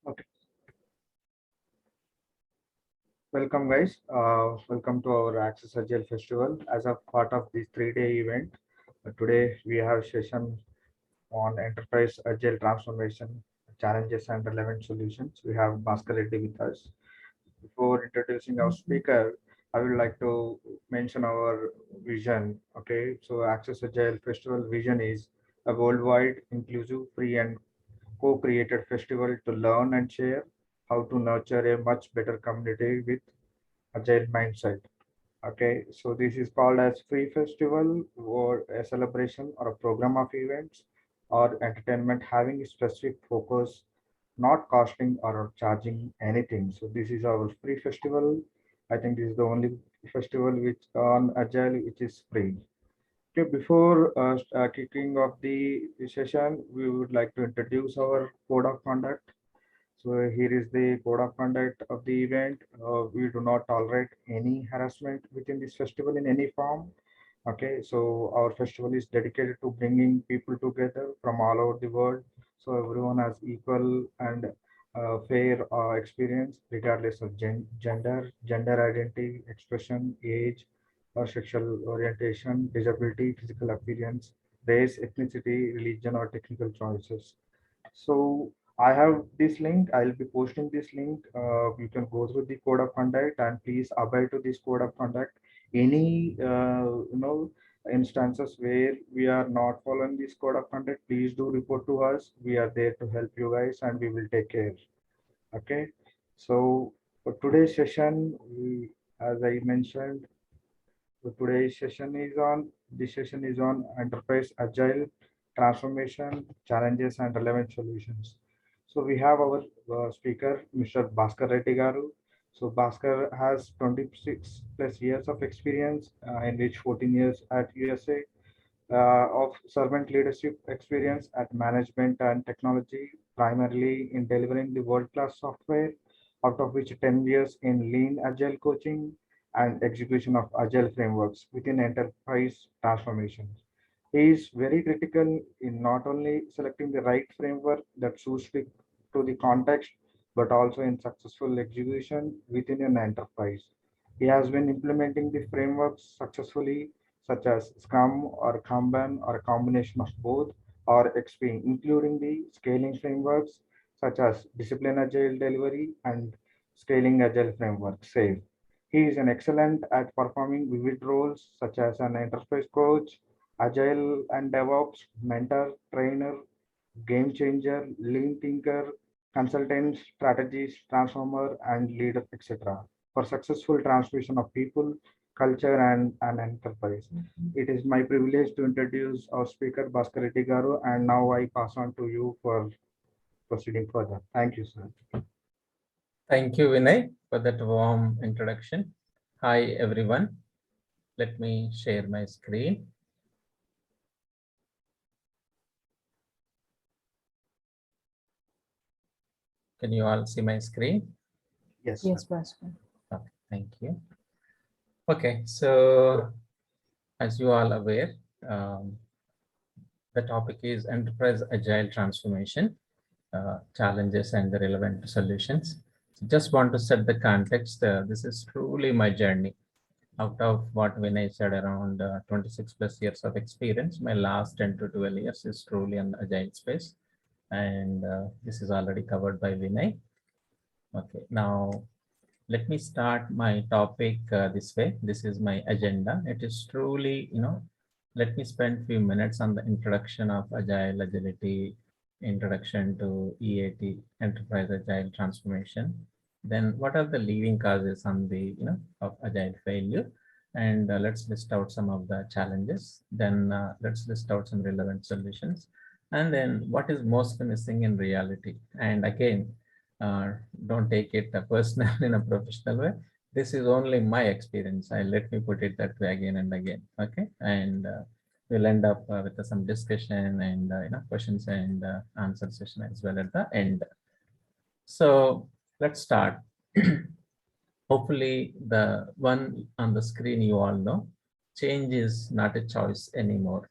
Okay, welcome guys. Welcome to our Access Agile Festival. As a part of this 3-day event, today we have session on enterprise agile transformation challenges and relevant solutions. We have Bhaskar Reddy with us. Before introducing our speaker, I would like to mention our vision. Okay, so Access Agile Festival vision is a worldwide, inclusive, free, and co-created festival to learn and share how to nurture a much better community with agile mindset. Okay, so this is called as free festival or a celebration or a program of events or entertainment having a specific focus, not costing or charging anything. So this is our free festival. I think this is the only festival which on agile which is free. Okay, before kicking off the session, we would like to introduce our code of conduct. So here is the code of conduct of the event. We do not tolerate any harassment within this festival in any form. Okay, so our festival is dedicated to bringing people together from all over the world. So everyone has equal and fair experience regardless of gender identity, expression, age, or sexual orientation, disability, physical appearance, race, ethnicity, religion, or technical choices. So I have this link. I'll be posting this link. You can go through the code of conduct and please abide to this code of conduct. Any instances where we are not following this code of conduct, please do report to us. We are there to help you guys and we will take care. Okay. So for today's session, as I mentioned, so today's session is on this session is on enterprise agile transformation challenges and relevant solutions. So we have our speaker, Mr. Bhaskar Reddy Garu. So Bhaskar has 26 plus years of experience, in which 14 years at USA, of servant leadership experience at management and technology, primarily in delivering the world-class software, out of which 10 years in lean agile coaching and execution of agile frameworks within enterprise transformations. He is very critical in not only selecting the right framework that suits to the context, but also in successful execution within an enterprise. He has been implementing the frameworks successfully, such as Scrum or Kanban or a combination of both, or XP, including the scaling frameworks such as Discipline Agile Delivery and Scaling Agile Framework, SAFe. He is an excellent at performing vivid roles such as an enterprise coach, agile and DevOps, mentor, trainer, game changer, lean thinker, consultant, strategist, transformer, and leader, etc. for successful transformation of people, culture, and an enterprise. It is my privilege to introduce our speaker, Bhaskar Reddy Garu, and now I pass on to you for proceeding further. Thank you, sir. Thank you, Vinay, for that warm introduction. Hi, everyone. Let me share my screen. Can you all see my screen? Yes, Yes, sir. Bhaskar. Okay, thank you. Okay, so as you all aware, the topic is enterprise agile transformation, challenges and the relevant solutions. So just want to set the context. This is truly my journey. Out of what Vinay said, around 26 plus years of experience, my last 10 to 12 years is truly on agile space. And this is already covered by Vinay. Okay, now let me start my topic this way. This is my agenda. It is truly, let me spend few minutes on the introduction of agile, agility, introduction to EAT, enterprise agile transformation. Then what are the leading causes on the, of agile failure? And let's list out some of the challenges. Then let's list out some relevant solutions. And then what is most missing in reality? And again, uh, don't take it personal in a professional way. This is only my experience. Let me put it that way again and again. Okay, and we'll end up with some discussion and questions and answer session as well at the end. So let's start. Hopefully, the one on the screen you all know, change is not a choice anymore.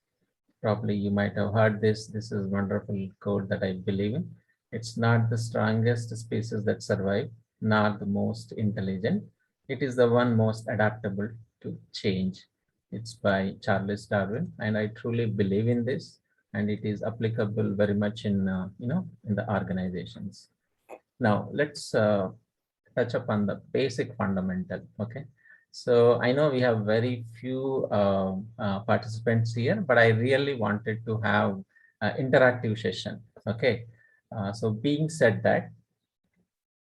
Probably you might have heard this. This is wonderful code that I believe in. It's not the strongest species that survive, nor the most intelligent. It is the one most adaptable to change. It's by Charles Darwin, and I truly believe in this, and it is applicable very much in in the organizations. Now let's touch upon the basic fundamental. Okay, so I know we have very few participants here, but I really wanted to have interactive session. Okay, so being said that,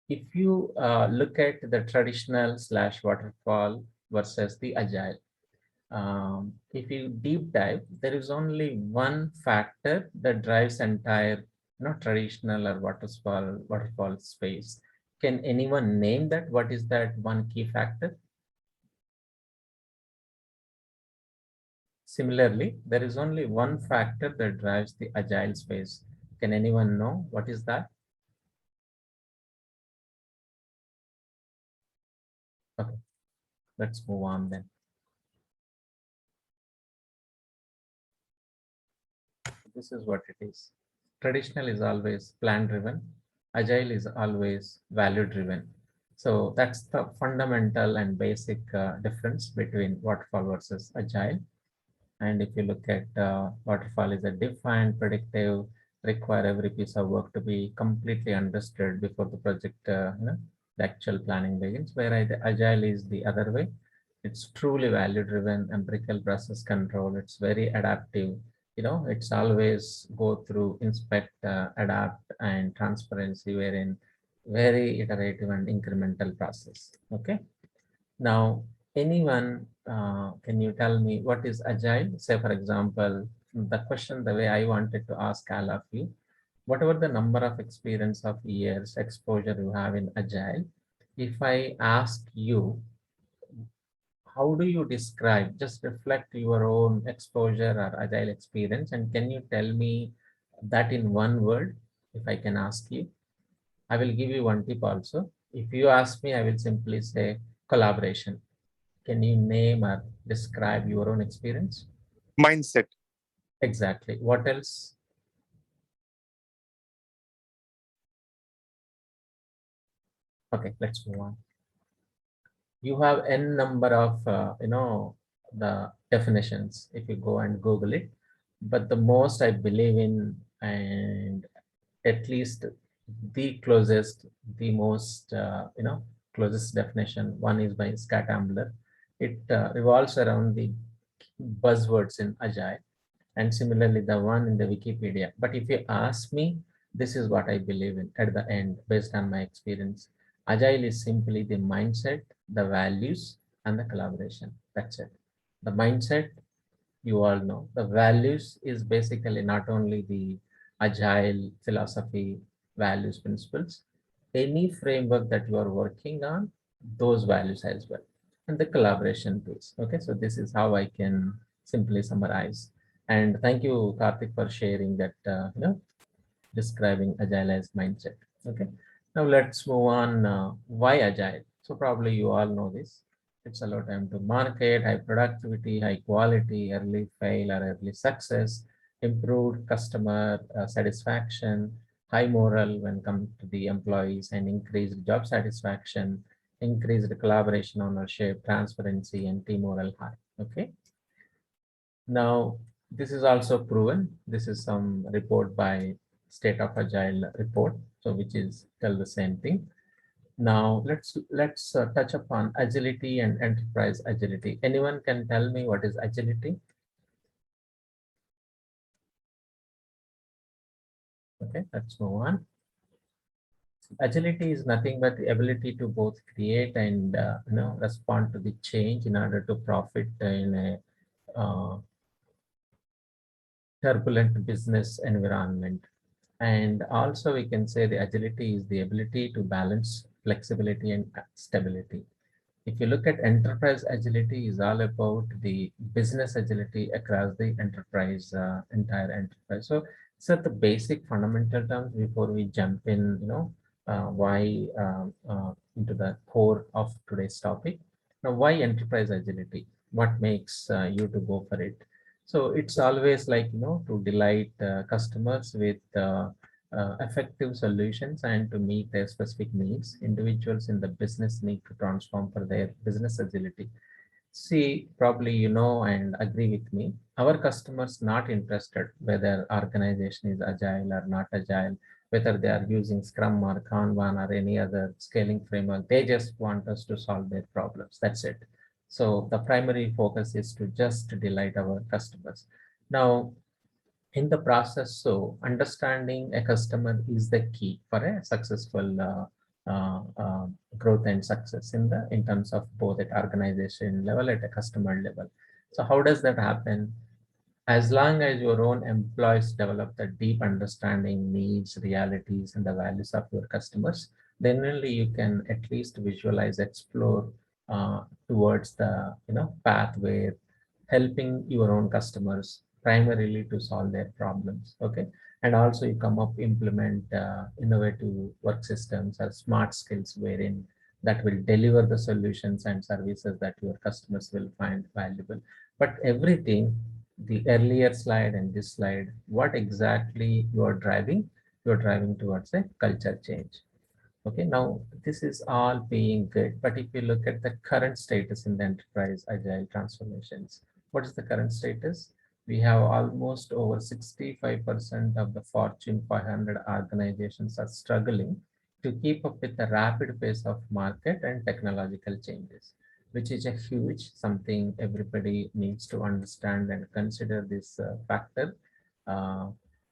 if you look at the traditional slash waterfall versus the agile, if you deep dive, there is only one factor that drives entire traditional or waterfall space. Can anyone name that? What is that one key factor? Similarly, there is only one factor that drives the agile space. Can anyone know what is that? Okay, let's move on then. This is what it is. Traditional is always plan driven. Agile is always value driven. So that's the fundamental and basic difference between waterfall versus agile. And if you look at waterfall is a defined, predictive, require every piece of work to be completely understood before the project, the actual planning begins. Whereas the agile is the other way. It's truly value driven, empirical process control. It's very adaptive. It's always go through inspect, adapt, and transparency, wherein very iterative and incremental process. Okay. Now, anyone, can you tell me what is agile? Say, for example, the question, the way I wanted to ask all of you, whatever the number of experience of years exposure you have in agile, if I ask you, how do you describe, just reflect your own exposure or agile experience, and can you tell me that in one word, if I can ask you? I will give you one tip also. If you ask me, I will simply say collaboration. Can you name or describe your own experience? Mindset. Exactly. What else? Okay, let's move on. You have n number of, the definitions if you go and Google it. But the most I believe in, and at least the closest, the most, closest definition, one is by Scott Ambler. It revolves around the buzzwords in Agile, and similarly the one in the Wikipedia. But if you ask me, this is what I believe in at the end, based on my experience. Agile is simply the mindset, the values, and the collaboration. That's it. The mindset, you all know. The values is basically not only the agile philosophy, values, principles, any framework that you are working on, those values as well. And the collaboration piece. Okay, so this is how I can simply summarize. And thank you, Karthik, for sharing that, describing agile as mindset. Okay, now let's move on. Why agile? So probably you all know this. It's a low time to market, high productivity, high quality, early fail or early success, improved customer satisfaction, high moral when come to the employees, and increased job satisfaction, increased collaboration, ownership, transparency, and team moral high. Okay. Now, this is also proven. This is some report by State of Agile report, so which is tell the same thing. Now let's touch upon agility and enterprise agility. Anyone can tell me what is agility? Okay, let's move on. Agility is nothing but the ability to both create and respond to the change in order to profit in a turbulent business environment. And also we can say the agility is the ability to balance flexibility and stability. If you look at enterprise agility, is all about the business agility across the enterprise, entire enterprise. So the basic fundamental terms before we jump in, why into the core of today's topic. Now, why enterprise agility? What makes you to go for it? So it's always like, to delight customers with effective solutions and to meet their specific needs. Individuals in the business need to transform for their business agility. See, probably you know and agree with me. Our customers not interested whether organization is agile or not agile, whether they are using Scrum or Kanban or any other scaling framework. They just want us to solve their problems. That's it. So the primary focus is to just delight our customers. Now, in the process, so understanding a customer is the key for a successful uh, uh, growth and success in terms of both at organization level at a customer level. So how does that happen? As long as your own employees develop the deep understanding, needs, realities, and the values of your customers, then only you can at least visualize, explore towards the path where helping your own customers primarily to solve their problems. Okay, and also you come up implement innovative work systems or smart skills wherein that will deliver the solutions and services that your customers will find valuable. But everything, the earlier slide and this slide, what exactly you're driving towards a culture change. Okay, now this is all being good, but if you look at the current status in the enterprise agile transformations, what is the current status? We have almost over 65% of the Fortune 500 organizations are struggling to keep up with the rapid pace of market and technological changes, which is a huge something everybody needs to understand and consider this factor. Uh,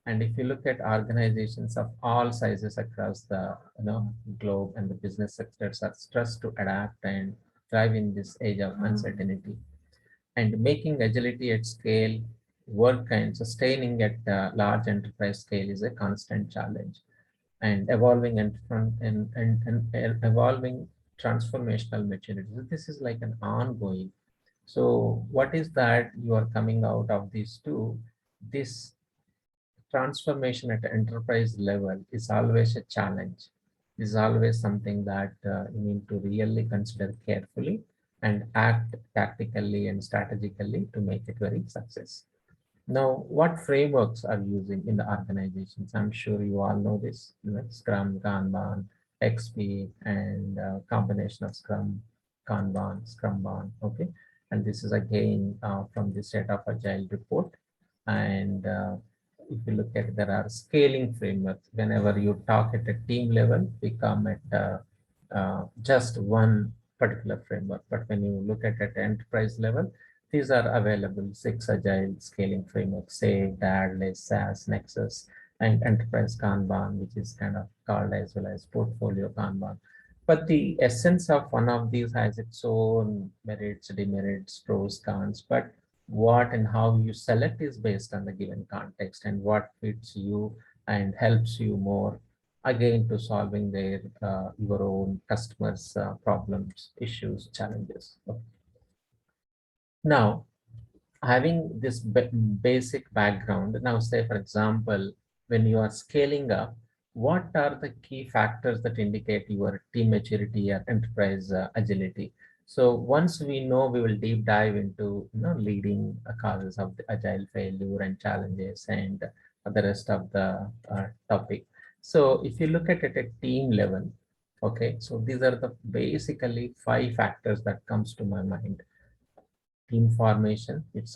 and if you look at organizations of all sizes across the globe and the business sectors are stressed to adapt and thrive in this age of uncertainty. And making agility at scale work and sustaining at large enterprise scale is a constant challenge. And evolving and evolving transformational maturity. So this is like an ongoing. So what is that you are coming out of these two? This transformation at enterprise level is always a challenge. Is always something that you need to really consider carefully and act tactically and strategically to make it very success. Now, what frameworks are using in the organizations? I'm sure you all know this, Scrum, Kanban, XP, and combination of Scrum, Kanban, Scrumban, okay? And this is again from the State of Agile report. And if you look at, there are scaling frameworks. Whenever you talk at a team level, we come at just one particular framework. But when you look at enterprise level, these are available 6 agile scaling frameworks, say DAD, SAS, Nexus, and Enterprise Kanban, which is kind of called as well as Portfolio Kanban. But the essence of one of these has its own merits, demerits, pros, cons. But what and how you select is based on the given context and what fits you and helps you more again to solving their your own customers' problems, issues, challenges. Okay. Now, having this basic background, now say for example, when you are scaling up, what are the key factors that indicate your team maturity or enterprise agility? So once we know, we will deep dive into leading causes of the agile failure and challenges and the rest of the topic. So if you look at it at team level, okay, so these are the basically 5 factors that comes to my mind. Team formation. It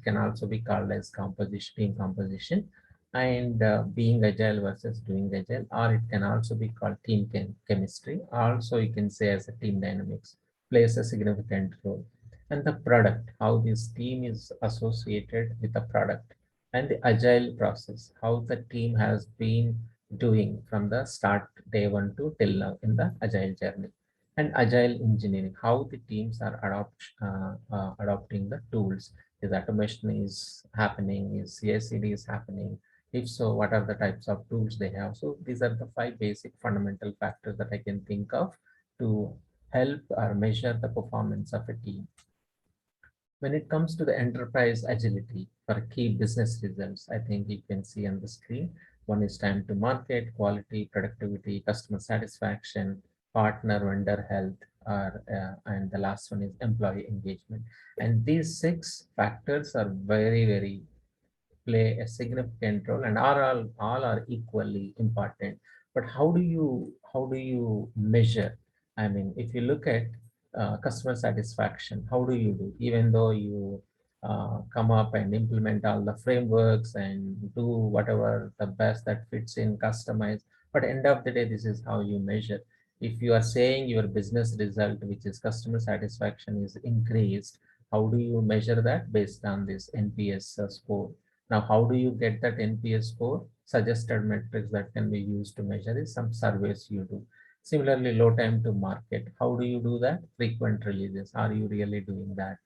can also be called as composition, team composition, and being agile versus doing agile, or it can also be called team chemistry. Also, you can say as a team dynamics plays a significant role. And the product, how this team is associated with the product, and the agile process, how the team has been doing from the start day one to till now in the agile journey. And agile engineering, how the teams are adopting the tools. Is automation is happening? Is CI/CD is happening? If so, what are the types of tools they have? So these are the 5 basic fundamental factors that I can think of to help or measure the performance of a team. When it comes to the enterprise agility for key business results, I think you can see on the screen. One is time to market, quality, productivity, customer satisfaction, partner vendor health, and the last one is employee engagement. And these 6 factors are very, very play a significant role, and all are equally important. But how do you measure? I mean, if you look at customer satisfaction, how do you do? Even though you come up and implement all the frameworks and do whatever the best that fits in, customize, but end of the day, this is how you measure. If you are saying your business result, which is customer satisfaction, is increased, how do you measure that? Based on this NPS score. Now, how do you get that NPS score? Suggested metrics that can be used to measure is some surveys you do. Similarly, low time to market. How do you do that? Frequent releases. Are you really doing that?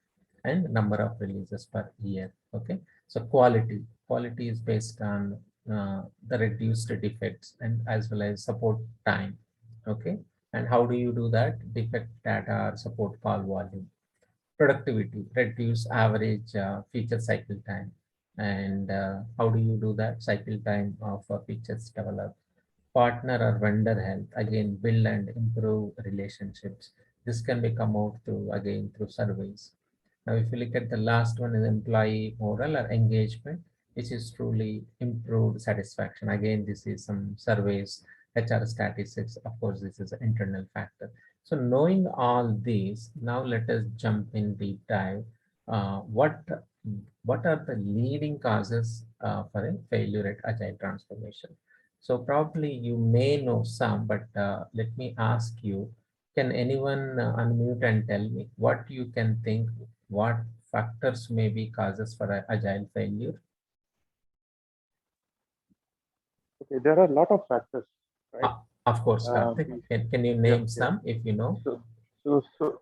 And number of releases per year. Okay. So quality is based on the reduced defects and as well as support time. Okay. And how do you do that? Defect data or support call volume. Productivity, reduce average feature cycle time. And how do you do that? Cycle time of features developed. Partner or vendor health, again, build and improve relationships. This can be come out through, again, through surveys. Now, if you look at the last one, is employee moral or engagement, which is truly improved satisfaction. Again, this is some surveys, HR statistics. Of course, this is an internal factor. So knowing all these, now let us jump in deep dive. What are the leading causes for a failure at agile transformation? So probably you may know some, but let me ask you, can anyone unmute and tell me what you can think, what factors may be causes for agile failure? Okay, there are a lot of factors, right? Of course, Karthik. Can you name some if you know? So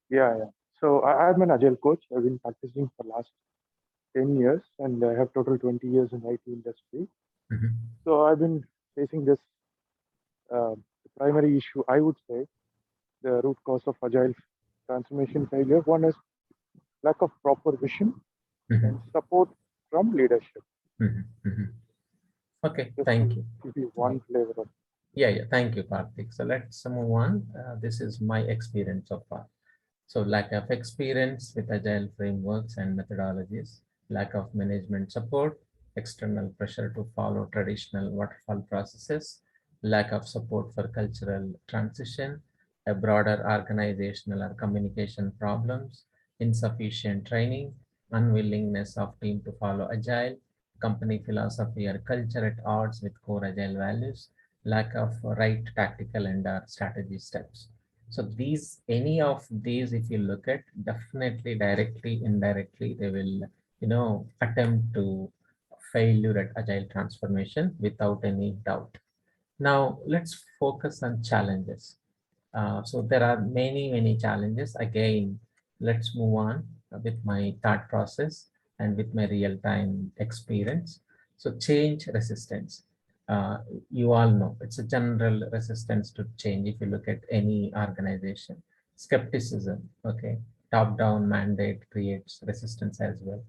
yeah. So I'm an agile coach. I've been practicing for last 10 years, and I have total 20 years in IT industry. Mhm. So I've been facing this the primary issue, I would say, the root cause of agile transformation failure. One is lack of proper vision Mhm. and support from leadership. Mhm. Mhm. Okay, Just thank to you. give you one flavor of. Yeah, thank you, Karthik. So let's move on. This is my experience so far. So lack of experience with agile frameworks and methodologies, lack of management support, external pressure to follow traditional waterfall processes, lack of support for cultural transition, a broader organizational or communication problems, insufficient training, unwillingness of team to follow agile, company philosophy or culture at odds with core agile values, lack of right tactical and strategy steps. So these, any of these, if you look at, definitely directly, indirectly, they will, attempt to failure at agile transformation without any doubt. Now let's focus on challenges. So there are many challenges. Again, let's move on with my thought process and with my real-time experience. So change resistance. Uh, you all know it's a general resistance to change. If you look at any organization, skepticism, okay, top-down mandate creates resistance as well.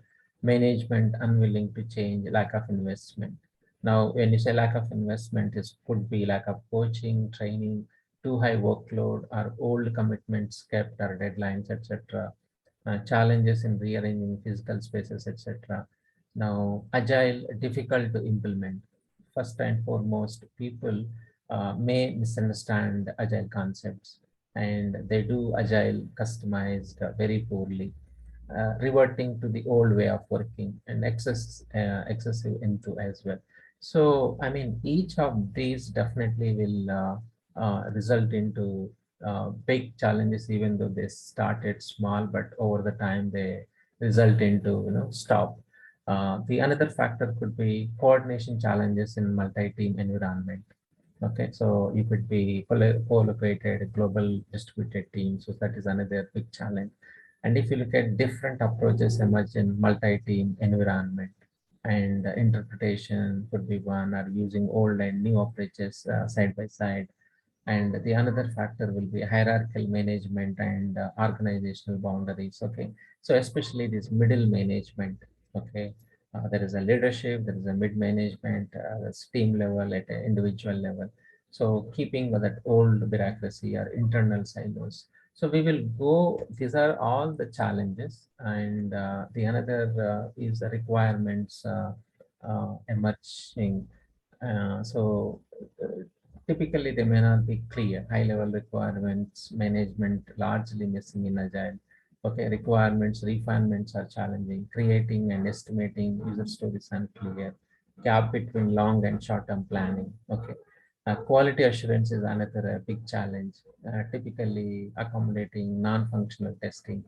Management unwilling to change, lack of investment. Now, when you say lack of investment, it could be lack of coaching, training, too high workload, or old commitments kept, or deadlines, etc. Challenges in rearranging physical spaces, etc. Now, agile difficult to implement. First and foremost, people may misunderstand agile concepts, and they do agile customized very poorly, reverting to the old way of working, and excessive into as well. So, I mean, each of these definitely will result into big challenges, even though they started small, but over the time they result into, stop. The another factor could be coordination challenges in multi-team environment. Okay, so you could be co-located, global distributed teams. So that is another big challenge. And if you look at different approaches emerge in multi-team environment, and interpretation could be one, or using old and new approaches side by side. And the another factor will be hierarchical management and organizational boundaries. Okay, so especially this middle management. Okay, there is a leadership, there is a mid management, there's team level, at an individual level. So keeping with that old bureaucracy or internal silos. So we will go, these are all the challenges, and the another is the requirements emerging. So typically they may not be clear. High level requirements management largely missing in Agile. Okay, requirements refinements are challenging. Creating and estimating user stories unclear. Gap between long and short term planning. Okay, quality assurance is another big challenge, typically accommodating non-functional testing,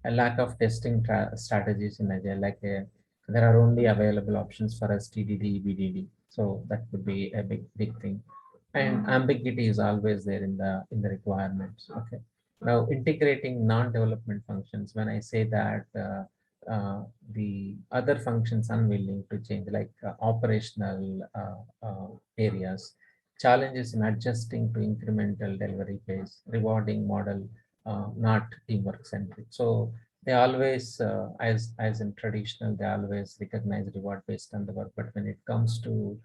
a lack of testing strategies in Agile, like there are only available options for us TDD, BDD. So that would be a big thing. And ambiguity is always there in the requirements. Okay. Now integrating non-development functions. When I say that the other functions unwilling to change, like operational areas, challenges in adjusting to incremental delivery pace, rewarding model, not teamwork centric. So they always, as in traditional, they always recognize reward based on the work. But when it comes to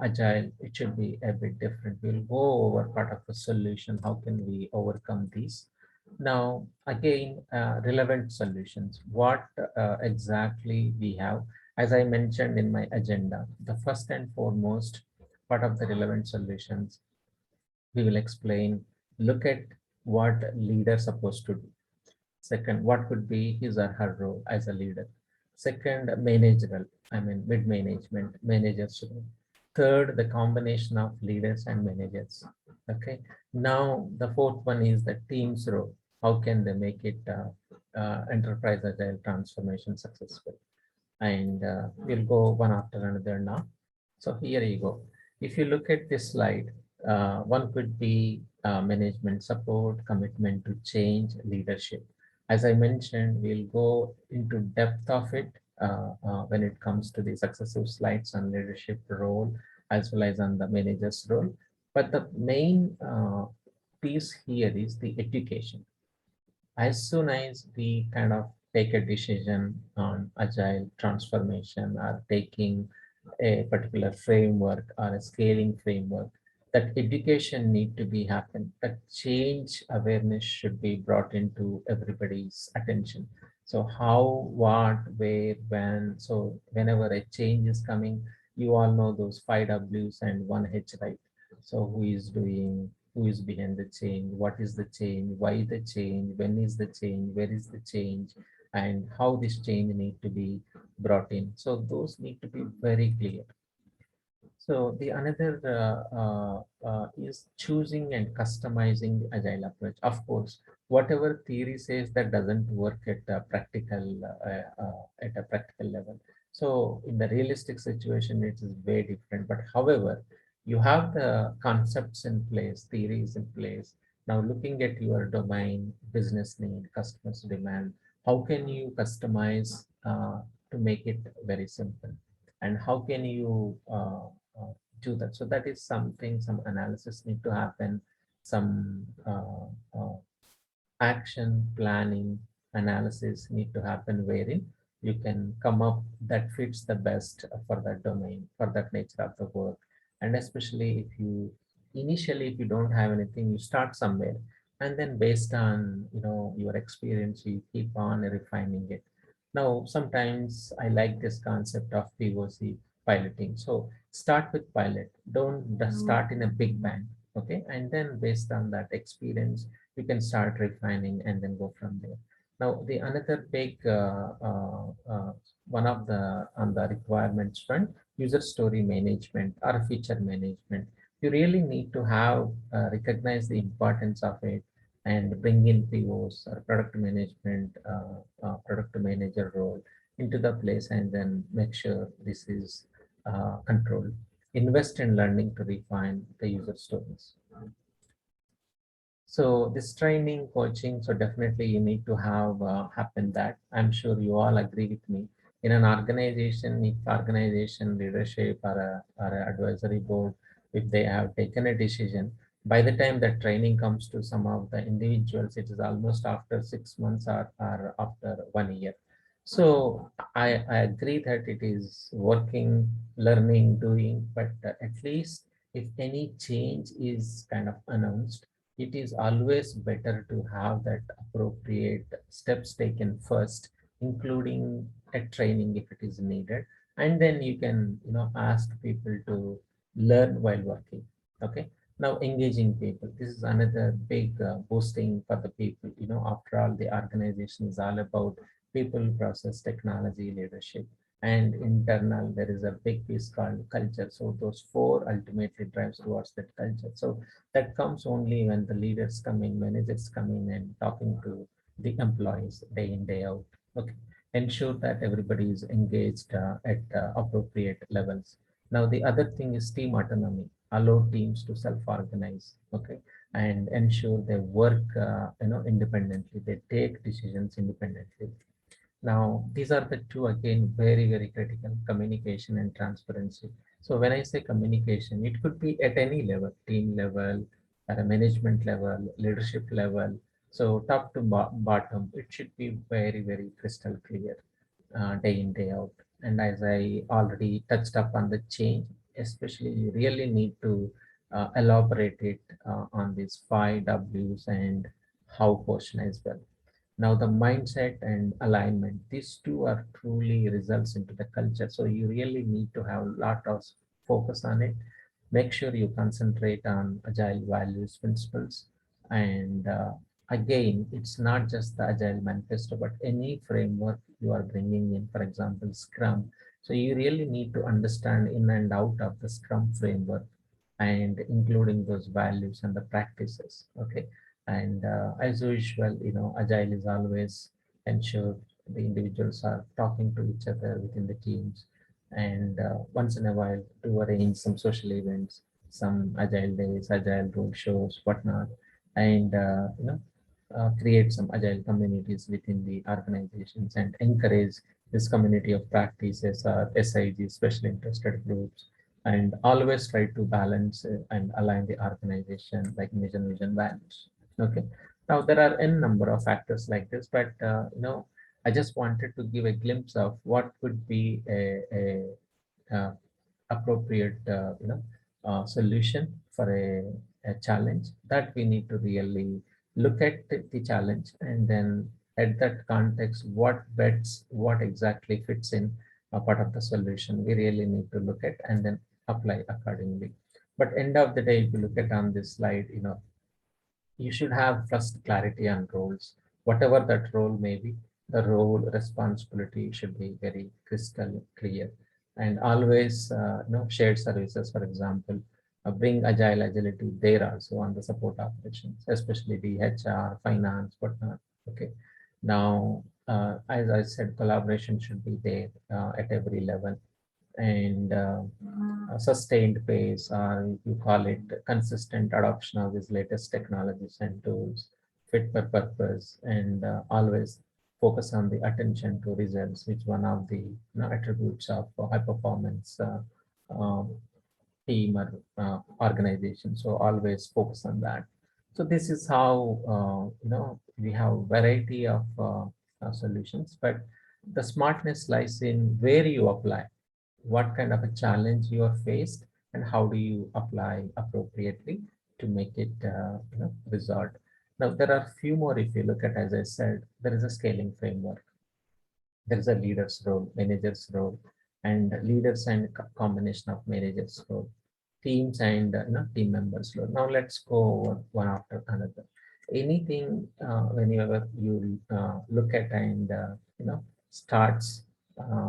agile, it should be a bit different. We'll go over part of the solution. How can we overcome these? Now, again, relevant solutions. What exactly we have? As I mentioned in my agenda, the first and foremost part of the relevant solutions, we will explain, look at what leader supposed to do. Second, what could be his or her role as a leader? Second, managerial, I mean mid-management, managers role. Third, the combination of leaders and managers. Okay. Now, the fourth one is the team's role. How can they make it enterprise agile transformation successful? And we'll go one after another now. So here you go. If you look at this slide, one could be management support, commitment to change, leadership. As I mentioned, we'll go into depth of it when it comes to the successive slides on leadership role as well as on the manager's role. But the main piece here is the education. As soon as we kind of take a decision on agile transformation or taking a particular framework or a scaling framework, that education need to be happen. That change awareness should be brought into everybody's attention. So how, what, where, when. So whenever a change is coming, you all know those 5 Ws and 1 H, right? So who is doing, who is behind the change, what is the change, why the change, when is the change, where is the change, and how this change need to be brought in. So those need to be very clear. So the another is choosing and customizing the agile approach. Of course, whatever theory says, that doesn't work at a practical level. So in the realistic situation, it is very different. But however, you have the concepts in place, theories in place. Now looking at your domain, business need, customers demand, how can you customize to make it very simple? And how can you do that? So that is something, some analysis need to happen, some action planning analysis need to happen, wherein you can come up that fits the best for that domain, for that nature of the work. And especially if you initially, if you don't have anything, you start somewhere, and then based on your experience, you keep on refining it. Now sometimes I like this concept of POC, piloting. So start with pilot, don't just start in a big bang. Okay, and then based on that experience, you can start refining and then go from there. Now, the another big one of the on the requirements front, user story management or feature management. You really need to have recognize the importance of it and bring in POs or product management, product manager role into the place, and then make sure this is controlled. Invest in learning to refine the user stories. So this training, coaching, so definitely you need to have happen that. I'm sure you all agree with me. In an organization, if organization leadership or a advisory board, if they have taken a decision, by the time that training comes to some of the individuals, it is almost after 6 months or after 1 year. So I agree that it is working, learning, doing, but at least if any change is kind of announced, it is always better to have that appropriate steps taken first, including a training if it is needed, and then you can ask people to learn while working. Okay. Now engaging people, this is another big boosting for the people. After all, the organization is all about people, process, technology, leadership, and internal there is a big piece called culture. So those four ultimately drives towards that culture. So that comes only when the leaders come in, managers come in and talking to the employees day in, day out. Okay. Ensure that everybody is engaged at appropriate levels. Now, the other thing is team autonomy. Allow teams to self-organize, okay, and ensure they work, independently. They take decisions independently. Now, these are the two, again, very, very critical: communication and transparency. So when I say communication, it could be at any level, team level, at a management level, leadership level. So top to bottom, it should be very, very crystal clear, day in, day out. And as I already touched up on the change, especially you really need to elaborate it on these 5 Ws and how portion as well. Now, the mindset and alignment, these two are truly results into the culture. So you really need to have a lot of focus on it. Make sure you concentrate on agile values, principles. And again, it's not just the agile manifesto, but any framework you are bringing in, for example, Scrum. So you really need to understand in and out of the Scrum framework and including those values and the practices. Okay. And as usual, agile is always ensure the individuals are talking to each other within the teams, and once in a while to arrange some social events, some agile days, agile road shows, whatnot, and create some agile communities within the organizations and encourage this community of practices or SIG, special interested groups, and always try to balance and align the organization like mission, vision, values. Okay. Now there are n number of factors like this, but I just wanted to give a glimpse of what could be a appropriate solution for a challenge that we need to really look at the challenge, and then at that context what bets what exactly fits in a part of the solution we really need to look at and then apply accordingly. But end of the day, if you look at on this slide, you should have first clarity on roles, whatever that role may be. The role responsibility should be very crystal clear, and always shared services, for example, bring agility there also on the support operations, especially the HR, finance, whatnot. Okay. Now, as I said, collaboration should be there at every level, and a sustained pace, or you call it consistent adoption of these latest technologies and tools, fit for purpose, and always focus on the attention to results, which one of the attributes of high performance um, team or organization. So always focus on that. So this is how we have variety of solutions, but the smartness lies in where you apply, what kind of a challenge you are faced, and how do you apply appropriately to make it result. Now there are few more. If you look at, as I said, there is a scaling framework, there is a leader's role, manager's role, and leaders and combination of managers role, teams and team members role. Now let's go one after another. Anything whenever you look at and starts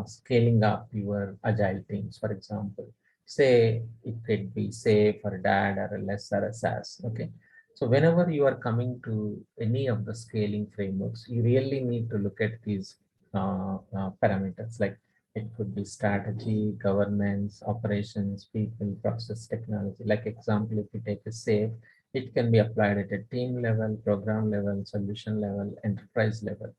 scaling up your agile teams, for example, say it could be say for DAD or less or a SAS. Okay. So whenever you are coming to any of the scaling frameworks, you really need to look at these parameters. Like it could be strategy, governance, operations, people, process, technology. Like example, if you take a SAFe, it can be applied at a team level, program level, solution level, enterprise level.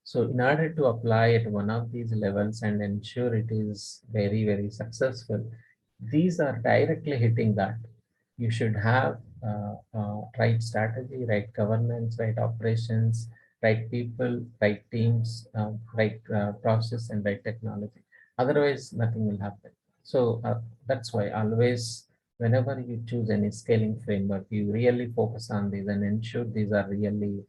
So in order to apply at one of these levels and ensure it is very, very successful, these are directly hitting that. You should have right strategy, right governance, right operations, right people, right teams, right process, and right technology. Otherwise, nothing will happen. So that's why always whenever you choose any scaling framework, you really focus on these and ensure these are really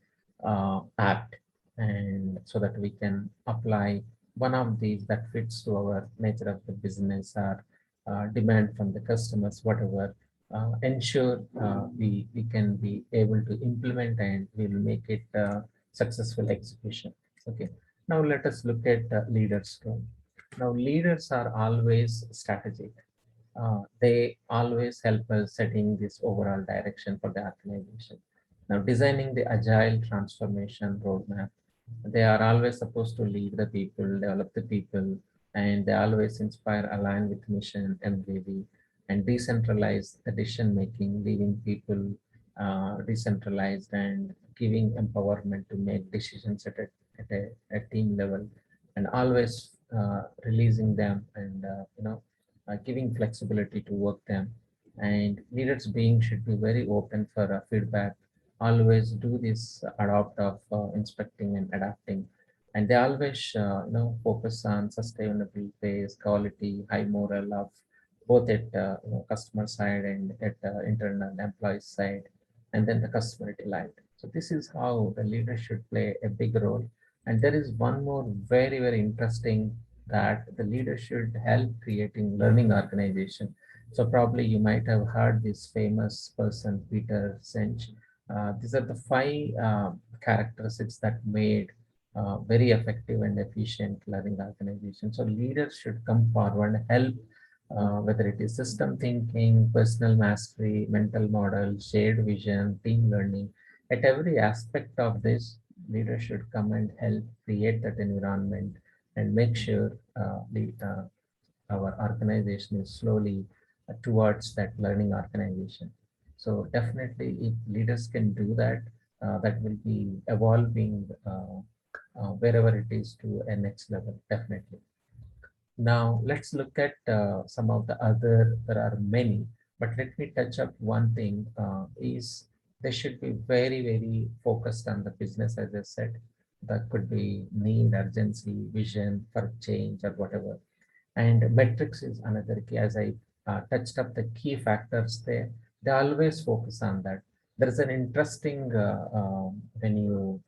apt, and so that we can apply one of these that fits to our nature of the business or demand from the customers, whatever. Ensure we can be able to implement and we'll make it successful execution. Okay. Now let us look at leaders role. Now leaders are always strategic. They always help us setting this overall direction for the organization. Now, designing the agile transformation roadmap, they are always supposed to lead the people, develop the people, and they always inspire, align with mission, MVV, and decentralize the decision making, leaving people decentralized and giving empowerment to make decisions at a team level, and always releasing them and giving flexibility to work them. And leaders being should be very open for feedback, always do this adopt of inspecting and adapting, and they always focus on sustainable pace, quality, high moral of both at customer side and at internal employee side, and then the customer delight. So this is how the leader should play a big role. And there is one more very interesting, that the leader should help creating learning organization. So probably you might have heard this famous person, Peter Senge. These are the five characteristics that made very effective and efficient learning organization. So leaders should come forward and help, whether it is system thinking, personal mastery, mental model, shared vision, team learning. At every aspect of this, leaders should come and help create that environment and make sure our organization is slowly towards that learning organization. So definitely, if leaders can do that, that will be evolving wherever it is to a next level, definitely. Now let's look at some of the other, there are many, but let me touch up one thing, is they should be very focused on the business, as I said. That could be need, urgency, vision for change or whatever. And metrics is another key, as I touched up the key factors there. They always focus on that. There is an interesting when you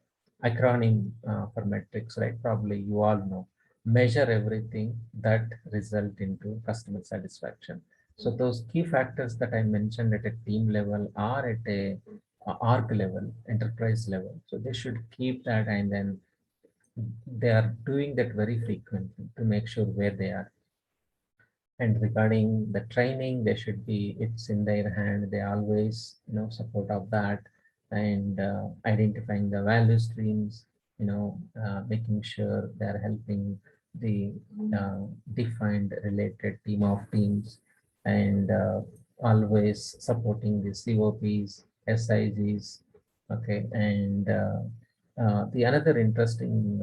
acronym for metrics, right? Probably you all know, measure everything that result into customer satisfaction. So those key factors that I mentioned at a team level are at a org level, enterprise level. So they should keep that, and then they are doing that very frequently to make sure where they are. And regarding the training, they should be, it's in their hand, they always support of that. And identifying the value streams, making sure they're helping the defined related team of teams, and always supporting the COPs, SIGs. Okay. And the another interesting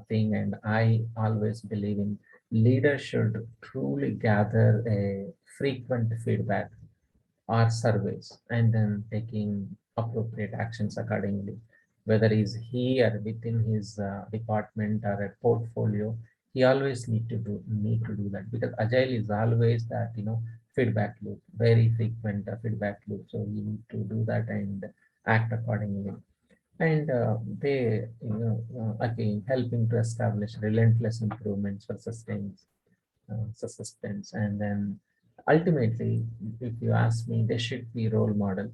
thing, and I always believe in, leaders should truly gather a frequent feedback or surveys, and then taking appropriate actions accordingly. Whether is he or within his department or a portfolio, he always need to do that, because agile is always that feedback loop, very frequent feedback loop. So you need to do that and act accordingly. And they again helping to establish relentless improvements for suspense. And then ultimately, if you ask me, they should be role model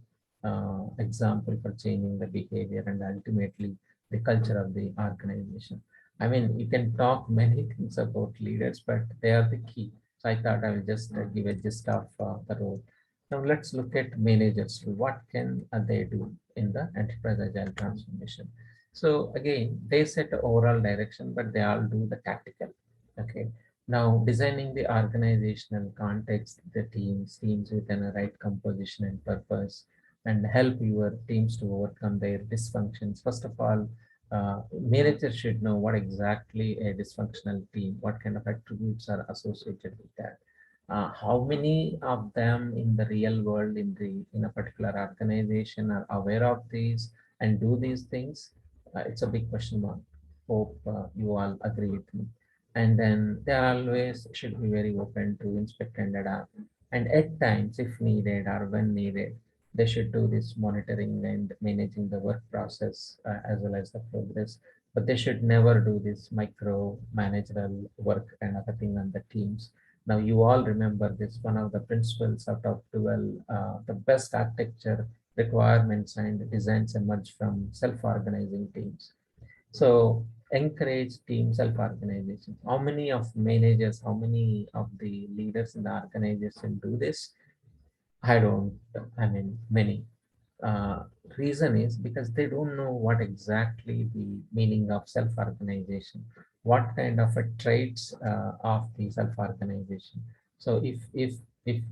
example for changing the behavior and ultimately the culture of the organization. I mean, you can talk many things about leaders, but they are the key. So I thought I will just give a gist of the role. Now let's look at managers. What can they do in the enterprise agile transformation? So again, they set the overall direction, but they all do the tactical. Okay. Now designing the organizational context, the teams within a right composition and purpose, and help your teams to overcome their dysfunctions. First of all, managers should know what exactly a dysfunctional team, what kind of attributes are associated with that. How many of them in the real world, in a particular organization, are aware of these and do these things? It's a big question mark. Hope you all agree with me. And then they always should be very open to inspect and adapt, And at times, if needed or when needed, they should do this monitoring and managing the work process as well as the progress. But they should never do this micro managerial work and other thing on the teams. Now, you all remember this, one of the principles out of 12, the best architecture requirements and designs emerge from self-organizing teams. So encourage team self-organization. How many of managers, how many of the leaders in the organization do this? I don't, I mean, many. Uh, Reason is because they don't know what exactly the meaning of self-organization, what kind of a traits of the self-organization. So if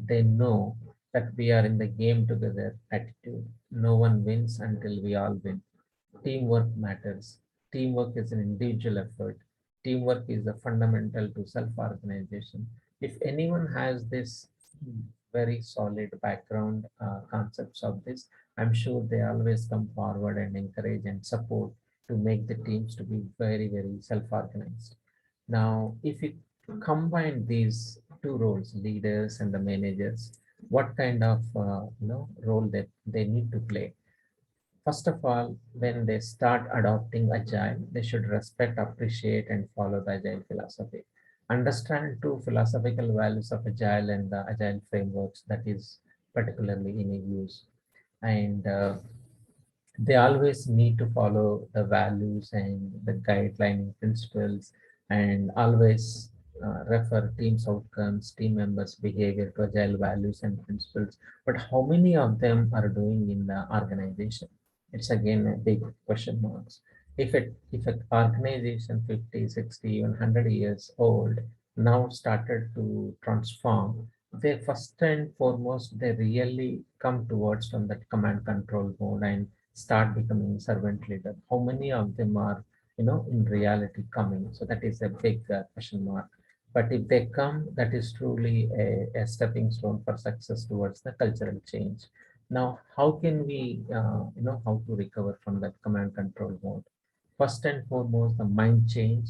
they know that we are in the game together attitude, no one wins until we all win. Teamwork matters. Teamwork is an individual effort. Teamwork is the fundamental to self-organization. If anyone has this very solid background concepts of this, I'm sure they always come forward and encourage and support to make the teams to be very, very self-organized. Now, if you combine these two roles, leaders and the managers, what kind of role that they need to play? First of all, when they start adopting Agile, they should respect, appreciate, and follow the Agile philosophy. Understand two philosophical values of Agile and the Agile frameworks that is particularly in use. And they always need to follow the values and the guideline principles and always refer team's outcomes, team members' behavior to Agile values and principles. But how many of them are doing in the organization? It's again a big question marks. If an organization 50, 60, even 100 years old now started to transform, they first and foremost, they really come towards from that command control mode and start becoming servant leader. How many of them are, in reality coming? So that is a big question mark. But if they come, that is truly a stepping stone for success towards the cultural change. Now, how can we, how to recover from that command control mode? First and foremost, the mind change,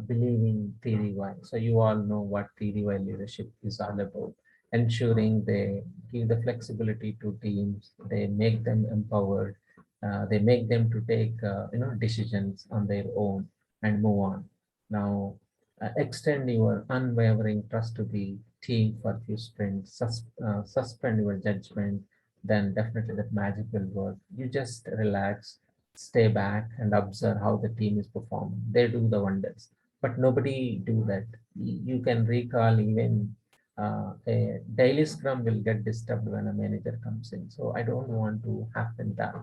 believing theory why. So you all know what theory why leadership is all about. Ensuring they give the flexibility to teams, they make them empowered, they make them to take decisions on their own and move on. Now, extend your unwavering trust to the team for few sprints, suspend your judgment, then definitely that magic will work. You just relax, stay back and observe how the team is performing. They do the wonders, but nobody do that. You can recall even a daily scrum will get disturbed when a manager comes in. So I don't want to happen that.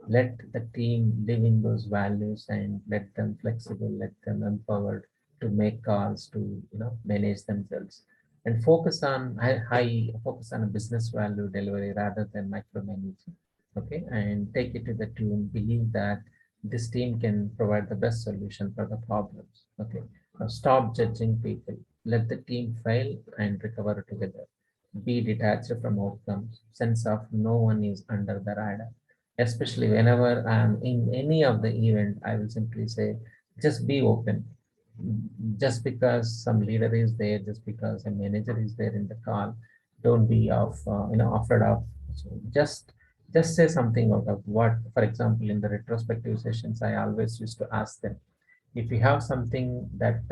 Let the team live in those values and let them flexible, let them empowered to make calls, to manage themselves, and focus on high focus on a business value delivery rather than micromanaging. Okay, and take it to the tune. Believe that this team can provide the best solution for the problems. Okay, now stop judging people. Let the team fail and recover together. Be detached from outcomes. Sense of no one is under the radar. Especially whenever I'm in any of the event, I will simply say, just be open. Just because some leader is there, just because a manager is there in the call, don't be afraid of. So just say something out of what. For example, in the retrospective sessions, I always used to ask them, if you have something that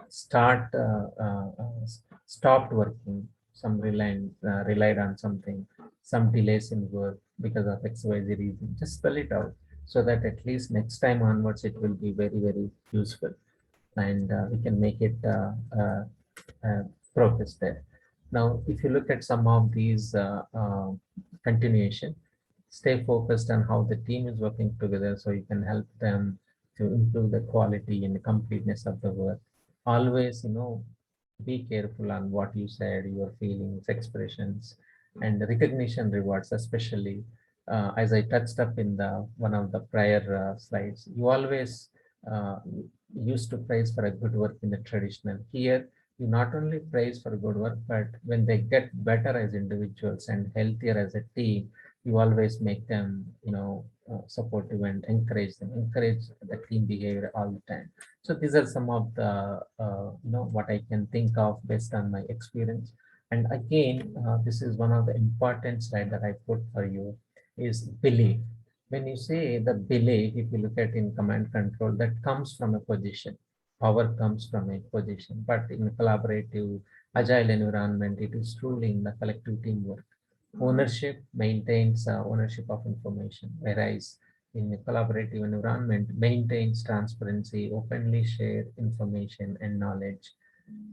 start stopped working, some relied on something, some delays in work because of XYZ reason, just spell it out so that at least next time onwards it will be very, very useful, and we can make it uh, progress there. Now, if you look at some of these continuation, stay focused on how the team is working together so you can help them to improve the quality and the completeness of the work. Always, be careful on what you said, your feelings, expressions, and the recognition rewards, especially as I touched up in the one of the prior slides. You always used to praise for a good work in the traditional. Here, you not only praise for good work, but when they get better as individuals and healthier as a team, you always make them, supportive and encourage the team behavior all the time. So these are some of the, what I can think of based on my experience. And again, this is one of the important slide that I put for you is belief. When you say the belief, if you look at in command control, that comes from a position. Power comes from a position, but in a collaborative, agile environment, it is truly in the collective teamwork. Ownership maintains ownership of information, whereas in a collaborative environment maintains transparency, openly share information and knowledge.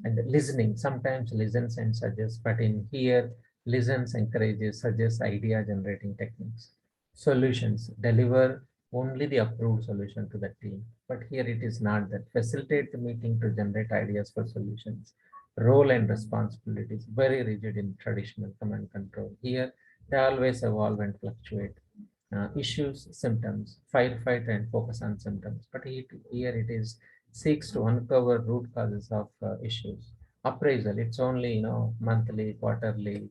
And listening, sometimes listens and suggests, but in here, listens, encourages, suggests idea generating techniques. Solutions, deliver only the approved solution to the team. But here it is not that. Facilitate the meeting to generate ideas for solutions. Role and responsibilities, very rigid in traditional command control. Here, they always evolve and fluctuate. Issues, symptoms, firefight and focus on symptoms. But here it is seeks to uncover root causes of issues. Appraisal, it's only monthly, quarterly,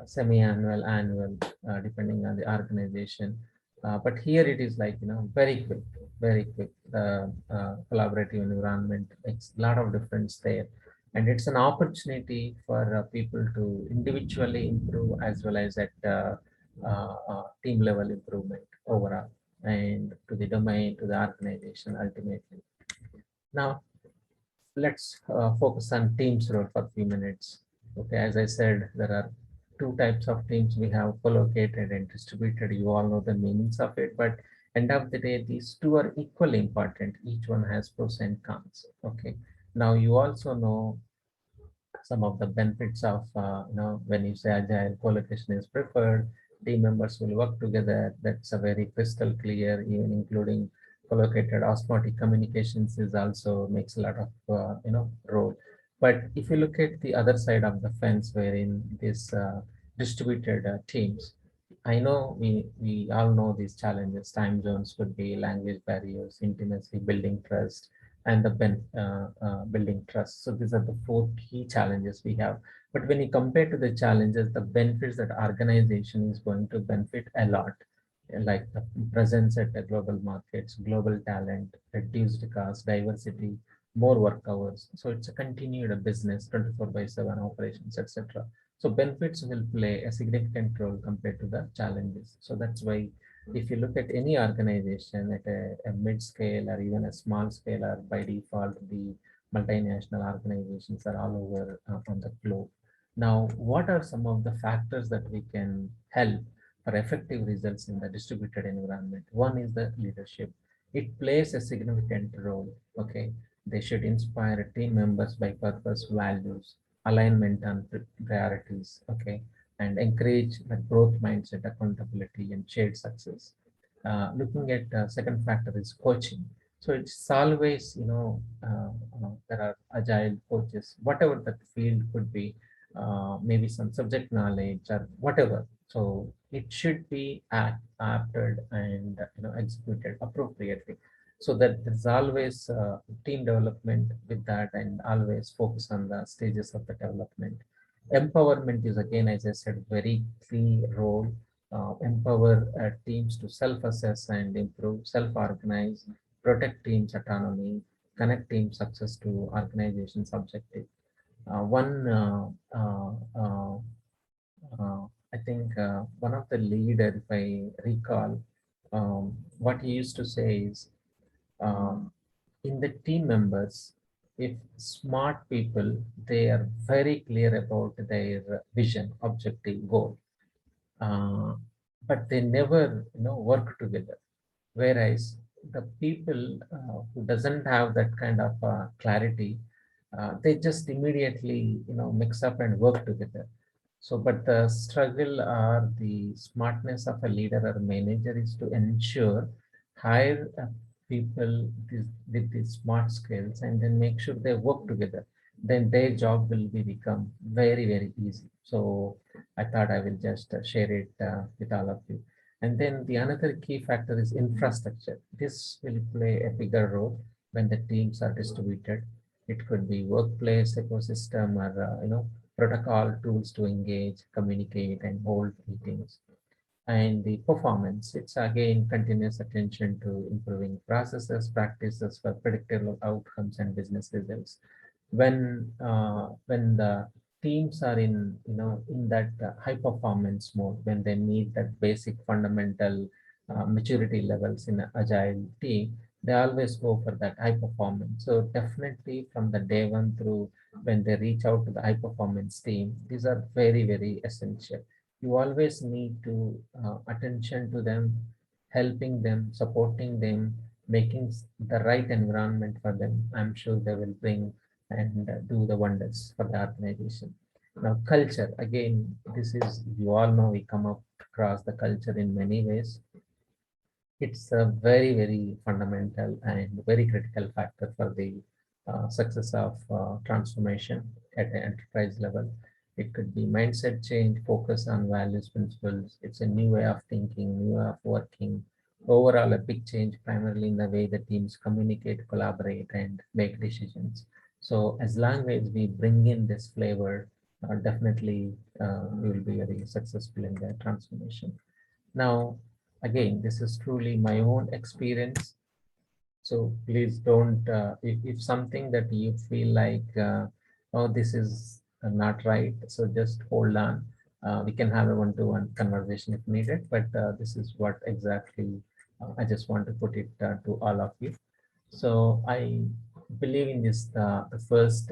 semi-annual, annual, depending on the organization. But here it is like very quick, very quick. The collaborative environment makes a lot of difference there, and it's an opportunity for people to individually improve as well as at team level improvement overall, and to the domain, to the organization ultimately. Now, let's focus on teams role for a few minutes. Okay, as I said, there are two types of teams. We have co-located and distributed. You all know the meanings of it, but end of the day, these two are equally important. Each one has pros and cons. Okay, now you also know some of the benefits of when you say agile, co-location is preferred, team members will work together. That's a very crystal clear, even including co-located osmotic communications is also makes a lot of role. But if you look at the other side of the fence, wherein this distributed teams, I know we all know these challenges. Time zones could be, language barriers, intimacy, building trust, and the building trust. So these are the four key challenges we have. But when you compare to the challenges, the benefits that organization is going to benefit a lot, like the presence at the global markets, global talent, reduced cost, diversity, more work hours. So it's a continued business, 24/7 operations, etc. So benefits will play a significant role compared to the challenges. So that's why if you look at any organization at a mid-scale or even a small scale, or by default, the multinational organizations are all over on the globe. Now, what are some of the factors that we can help for effective results in the distributed environment? One is the leadership. It plays a significant role. Okay, they should inspire team members by purpose, values, alignment on priorities. Okay, and encourage the growth mindset, accountability, and shared success. Looking at second factor is coaching. So it's always, there are agile coaches, whatever that field could be, maybe some subject knowledge or whatever. So it should be acted and executed appropriately. So that there's always team development with that, and always focus on the stages of the development. Empowerment is again, as I said, very key role. Empower teams to self-assess and improve, self-organize, protect teams' autonomy, connect team success to organization's objective. One, I think one of the leader, if I recall, what he used to say is, in the team members, if smart people, they are very clear about their vision, objective, goal, uh, but they never work together. Whereas the people who doesn't have that kind of clarity, they just immediately mix up and work together. So, but the struggle or the smartness of a leader or manager is to ensure hire people with these smart skills, and then make sure they work together. Then their job will be become very, very easy. So I thought I will just share it with all of you. And then the another key factor is infrastructure. This will play a bigger role when the teams are distributed. It could be workplace ecosystem, or protocol tools to engage, communicate, and hold meetings. And the performance, it's again continuous attention to improving processes, practices for predictable outcomes and business results. When the teams are in, in that high performance mode, when they need that basic fundamental maturity levels in an agile team, they always go for that high performance. So definitely from the day one through when they reach out to the high performance team, these are very, very essential. You always need to attention to them, helping them, supporting them, making the right environment for them. I'm sure they will bring and do the wonders for the organization. Now, culture, again, this is, you all know, we come up across the culture in many ways. It's a very, very fundamental and very critical factor for the success of transformation at the enterprise level. It could be mindset change, focus on values, principles. It's a new way of thinking, new way of working. Overall, a big change primarily in the way the teams communicate, collaborate, and make decisions. So as long as we bring in this flavor, definitely we will be very successful in the transformation. Now, again, this is truly my own experience. So please don't, if something that you feel like, oh, this is not right, so just hold on. We can have a one-to-one conversation if needed, but this is what exactly I just want to put it to all of you. So I believe in this, the first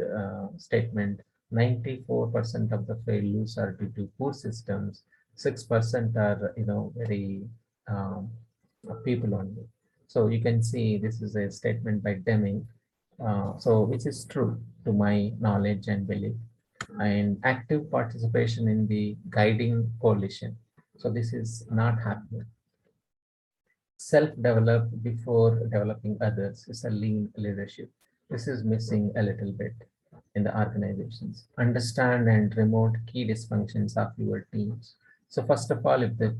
statement, 94% of the failures are due to poor systems, 6% are, very people only. So you can see this is a statement by Deming. So which is true to my knowledge and belief, and active participation in the guiding coalition. So this is not happening. Self-develop before developing others is a lean leadership. This is missing a little bit in the organizations. Understand and remote key dysfunctions of your teams. So first of all, if the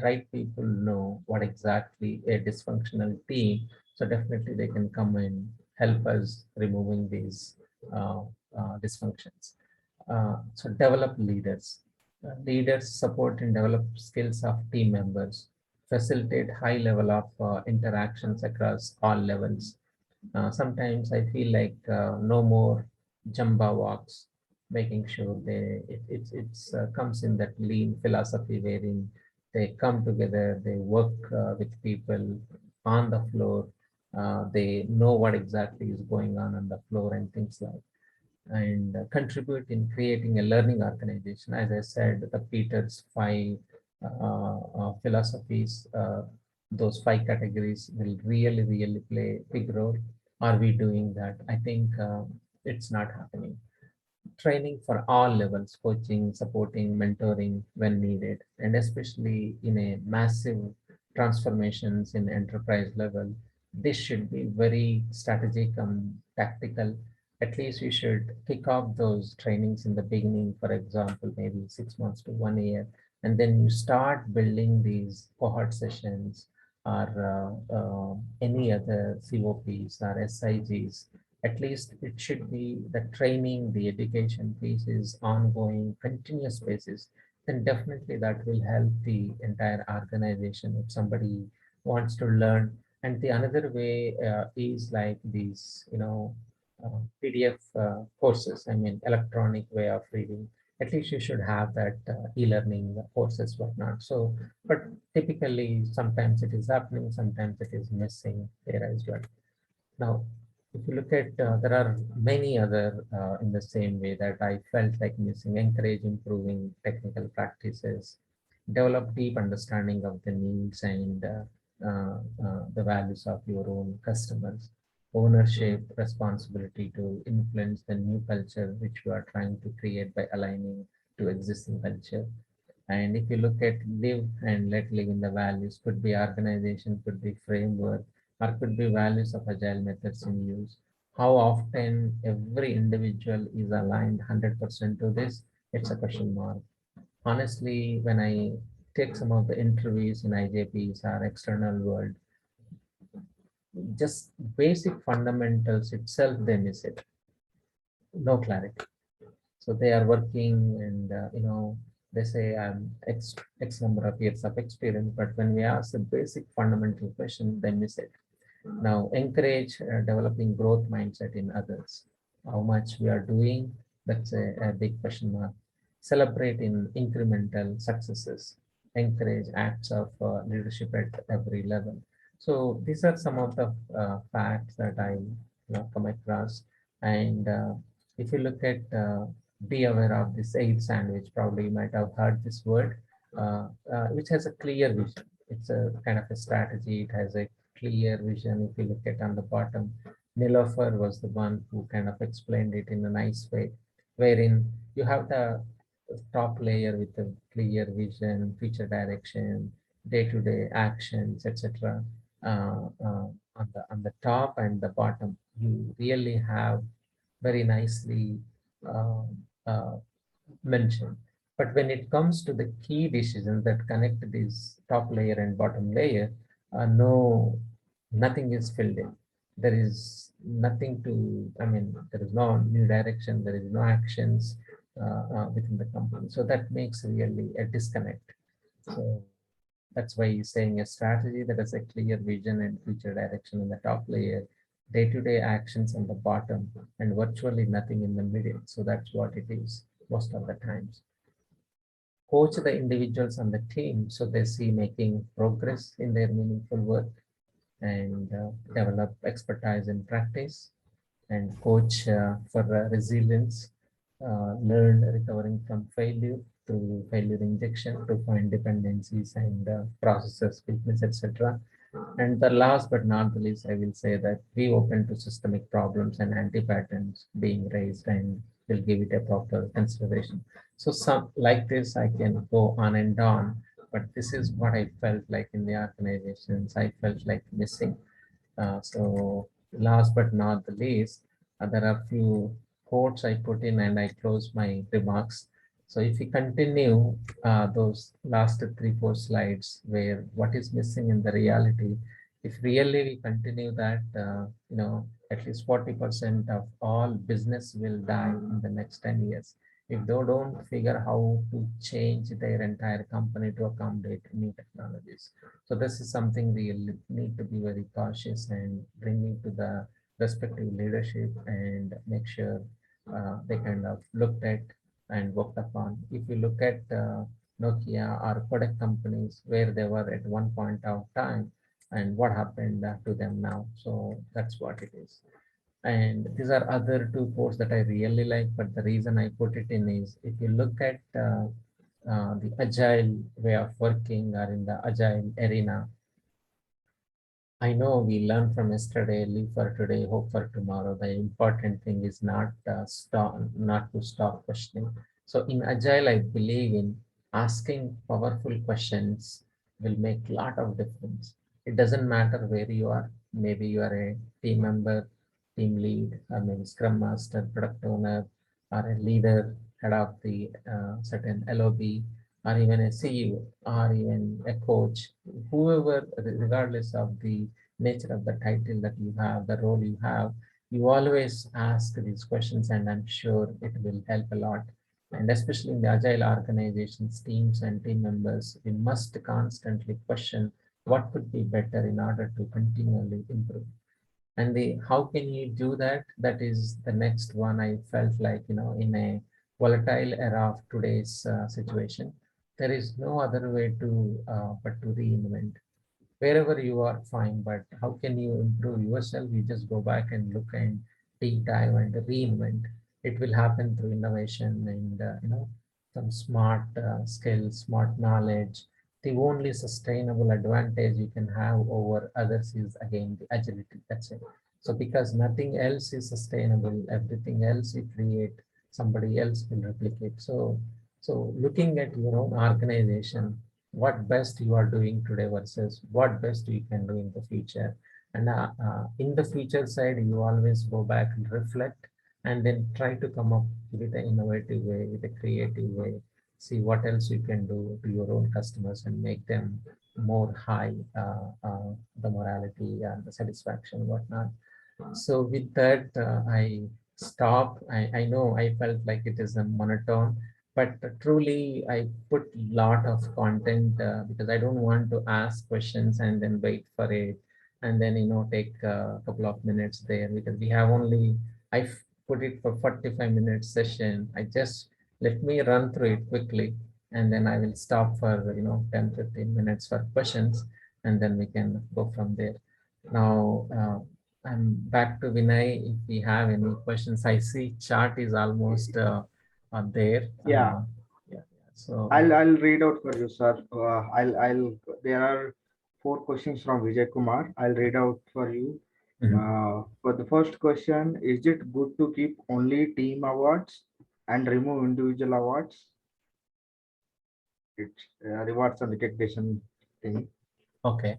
right people know what exactly a dysfunctional team, so definitely they can come and help us removing these dysfunctions. So develop leaders. Leaders support and develop skills of team members, facilitate high level of interactions across all levels. Sometimes I feel like no more jamba walks, making sure it's comes in that lean philosophy wherein they come together, they work with people on the floor, they know what exactly is going on the floor and things like, and contribute in creating a learning organization. As I said, the Peter's five philosophies, those five categories will really, really play a big role. Are we doing that? I think it's not happening. Training for all levels, coaching, supporting, mentoring when needed, and especially in a massive transformations in enterprise level, this should be very strategic and tactical. At least you should kick off those trainings in the beginning, for example, maybe 6 months to 1 year, and then you start building these cohort sessions or any other COPs or SIGs. At least it should be the training, the education piece is ongoing, continuous basis, then definitely that will help the entire organization if somebody wants to learn. And the another way is like these, PDF courses, I mean, electronic way of reading. At least you should have that e-learning courses, whatnot. So, but typically sometimes it is happening, sometimes it is missing there as well. Now, if you look at, there are many other in the same way that I felt like missing: encourage improving technical practices, develop deep understanding of the needs and the values of your own customers, ownership, responsibility to influence the new culture which you are trying to create by aligning to existing culture. And if you look at live and let live in the values, could be organization, could be framework, or could be values of agile methods in use. How often every individual is aligned 100% to this? It's a question mark. Honestly, when I take some of the interviews in IJPs or external world, just basic fundamentals itself, they miss it. No clarity. So they are working and, they say I'm X number of years of experience, but when we ask the basic fundamental question, they miss it. Now, encourage developing growth mindset in others. How much we are doing, That's a big question mark. Celebrate in incremental successes. Encourage acts of leadership at every level. So these are some of the facts that I come across. And if you look at, be aware of this egg sandwich, probably you might have heard this word, which has a clear vision. It's a kind of a strategy. It has a clear vision. If you look at on the bottom, Nilofer was the one who kind of explained it in a nice way, wherein you have the top layer with a clear vision, future direction, day-to-day actions, etc. On the top and the bottom, you really have very nicely uh, uh, mentioned. But when it comes to the key decisions that connect this top layer and bottom layer, nothing is filled in. There is nothing to, there is no new direction, there is no actions within the company. So that makes really a disconnect. So that's why he's saying a strategy that has a clear vision and future direction in the top layer, day-to-day actions on the bottom, and virtually nothing in the middle. So that's what it is most of the times. Coach the individuals on the team so they see making progress in their meaningful work, and develop expertise in practice, and coach for resilience, learn recovering from failure through failure injection to find dependencies and processes, weakness, etc. And the last but not the least, I will say that be open to systemic problems and anti-patterns being raised, and will give it a proper consideration. So some like this, I can go on and on, but this is what I felt like in the organizations. I felt like missing. So last but not the least, there are few quotes I put in and I close my remarks. So if we continue those last 3-4 slides where what is missing in the reality, if really we continue that, at least 40% of all business will die in the next 10 years. If they don't figure how to change their entire company to accommodate new technologies. So this is something we need to be very cautious and bringing to the respective leadership and make sure they kind of looked at and worked upon. If you look at Nokia or Kodak companies where they were at one point of time and what happened to them now. So that's what it is. And these are other two quotes that I really like, but the reason I put it in is if you look at the agile way of working or in the agile arena, I know we learned from yesterday, live for today, hope for tomorrow. The important thing is not not to stop questioning. So in agile, I believe in asking powerful questions will make a lot of difference. It doesn't matter where you are. Maybe you are a team member, team lead, or maybe scrum master, product owner, or a leader, head of the certain LOB, or even a CEO, or even a coach, whoever, regardless of the nature of the title that you have, the role you have, you always ask these questions, and I'm sure it will help a lot. And especially in the agile organizations, teams and team members, we must constantly question what could be better in order to continually improve. And the how can you do that? That is the next one. I felt like, in a volatile era of today's situation, there is no other way to but to reinvent. Wherever you are, fine, but how can you improve yourself? You just go back and look and deep dive and reinvent. It will happen through innovation and some smart skills, smart knowledge. The only sustainable advantage you can have over others is again the agility. That's it. So because nothing else is sustainable, everything else you create, somebody else will replicate. So looking at your own organization, what best you are doing today versus what best you can do in the future. And in the future side, you always go back and reflect and then try to come up with an innovative way, with a creative way, see what else you can do to your own customers and make them more high, the morality and the satisfaction, whatnot. So with that, I stop. I know I felt like it is a monotone, but truly I put lot of content because I don't want to ask questions and then wait for it and then take a couple of minutes there, because we have only put it for 45 minutes session. I just let me run through it quickly, and then I will stop for 10-15 minutes for questions, and then we can go from there. Now I'm back to Vinay. If we have any questions, I see chart is almost there. Yeah. Yeah. So I'll read out for you, sir. There are 4 questions from Vijay Kumar. I'll read out for you. For the first question, is it good to keep only team awards and remove individual awards? It's rewards and recognition thing. okay.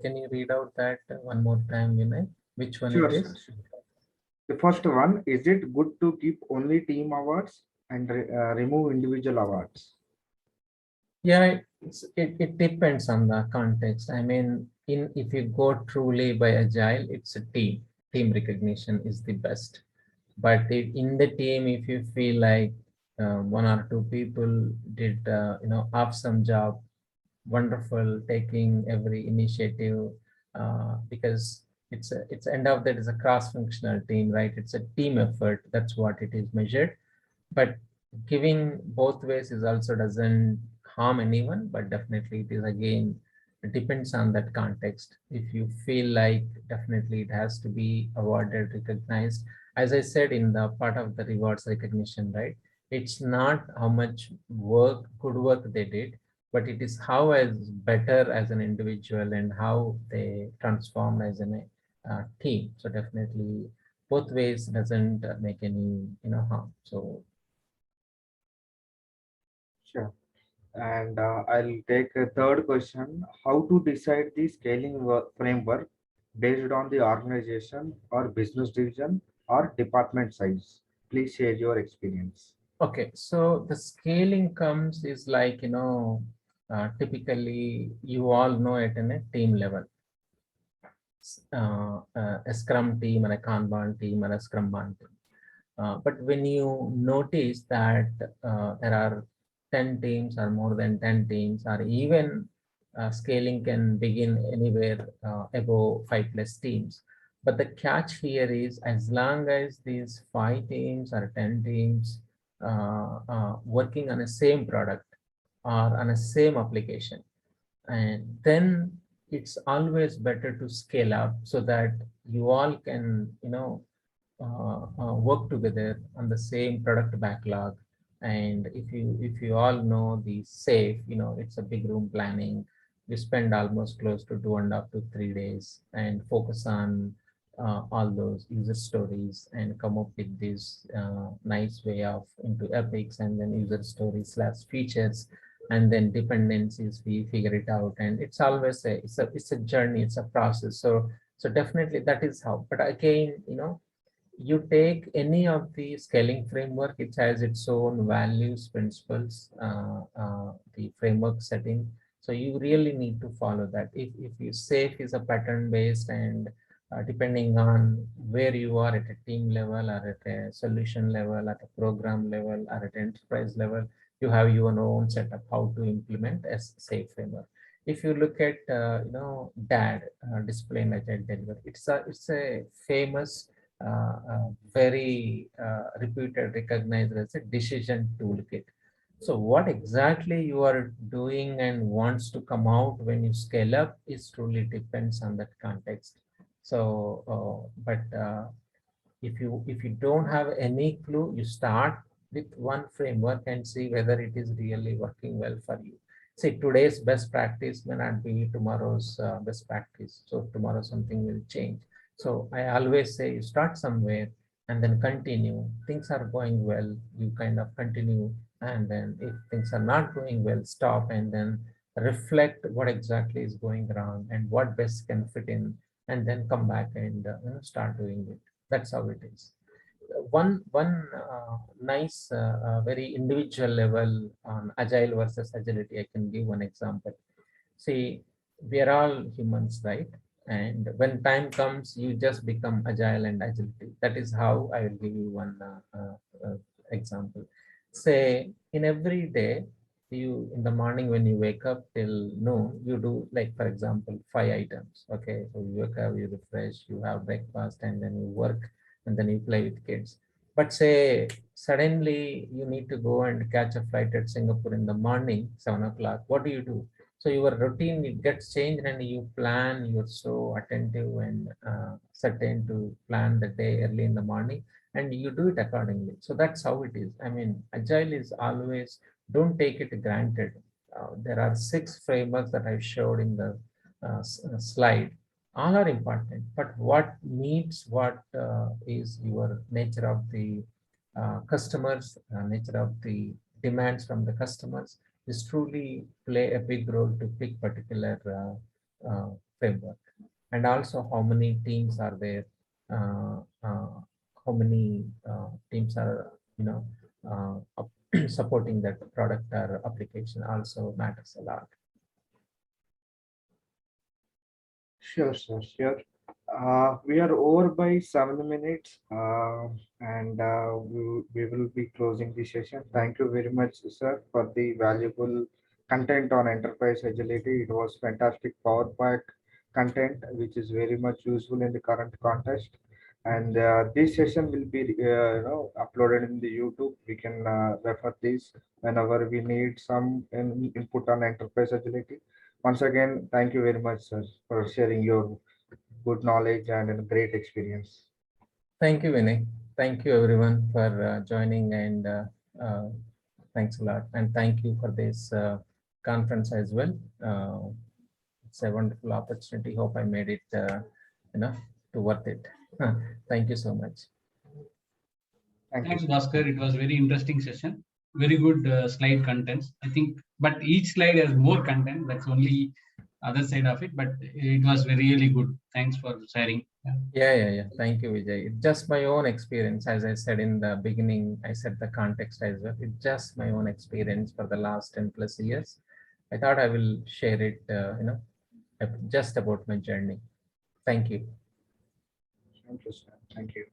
Can you read out that one more time, Vinay? Which one Sure, it is? sir. The first one, is it good to keep only team awards and remove individual awards? Yeah, it depends on the context. I mean, if you go truly by agile, it's a team. Team recognition is the best. But if in the team, if you feel like one or two people did awesome job, wonderful, taking every initiative, because it's end of that is a cross-functional team, right? It's a team effort. That's what it is measured. But giving both ways is also doesn't harm anyone, but definitely it is again, it depends on that context. If you feel like definitely it has to be awarded, recognized, as I said in the part of the rewards recognition, right? It's not how much good work they did, but it is how as better as an individual and how they transform as a team. So definitely both ways doesn't make any harm. So Sure. And I'll take a third question. How to decide the scaling framework based on the organization or business division or department size? Please share your experience. okay, so the scaling comes is like typically you all know it in a team level, a Scrum team and a Kanban team and a Scrumban team. But when you notice that there are 10 teams or more than 10 teams, or even scaling can begin anywhere above 5+ teams. But the catch here is, as long as these 5 teams or 10 teams working on the same product or on a same application, and then it's always better to scale up so that you all can work together on the same product backlog. And if you all know the safe, it's a big room planning. We spend almost close to 2.5 to 3 days and focus on all those user stories and come up with this nice way of into epics and then user stories slash features and then dependencies. We figure it out, and it's always it's a journey, it's a process. So definitely that is how. But again, you take any of the scaling framework, it has its own values, principles, the framework setting. So you really need to follow that. If you safe is a pattern based, and depending on where you are at a team level or at a solution level, at a program level or at enterprise level, you have your own setup how to implement a safe framework. If you look at DAD, display agile delivery, it's a famous very reputed, recognized as a decision toolkit. So what exactly you are doing and wants to come out when you scale up is truly depends on that context. So, but if you don't have any clue, you start with one framework and see whether it is really working well for you. See, today's best practice may not be tomorrow's best practice. So tomorrow something will change. So I always say you start somewhere and then continue. Things are going well, you kind of continue. And then if things are not going well, stop and then reflect what exactly is going wrong and what best can fit in, and then come back and start doing it. That's how it is. One nice, very individual level on agile versus agility, I can give one example. See, we are all humans, right? And when time comes, you just become agile and agility. That is how I will give you one example. Say, in every day, you in the morning when you wake up till noon, you do like, for example, 5 items. Okay, so you wake up, you refresh, you have breakfast, and then you work, and then you play with kids. But say suddenly you need to go and catch a flight at Singapore in the morning, 7 o'clock. What do? So your routine it gets changed, and you plan. You're so attentive and certain to plan the day early in the morning, and you do it accordingly. So that's how it is. I mean, agile is always, don't take it granted. There are 6 frameworks that I showed in the slide. All are important, but what needs what is your nature of the customers, nature of the demands from the customers is truly play a big role to pick particular framework. And also how many teams are there, how many teams are, supporting that product or application also matters a lot. Sure, sir, sure. We are over by 7 minutes, and we will be closing the session. Thank you very much, sir, for the valuable content on enterprise agility. It was fantastic power pack content, which is very much useful in the current context. And this session will be, uploaded in the YouTube. We can refer this whenever we need some input on enterprise agility. Once again, thank you very much, sir, for sharing your good knowledge and a great experience. Thank you, Vinay. Thank you, everyone, for joining, and uh, thanks a lot. And thank you for this conference as well. It's a wonderful opportunity. Hope I made it, to worth it. Thank you so much. Thanks, You. Bhaskar. It was very interesting session. Very good slide contents. I think, but each slide has more content. That's only other side of it. But it was really good. Thanks for sharing. Yeah. Thank you, Vijay. It's just my own experience. As I said in the beginning, I said the context as well. It's just my own experience for the last 10+ years. I thought I will share it, just about my journey. Thank you. Thank you, sir. Thank you.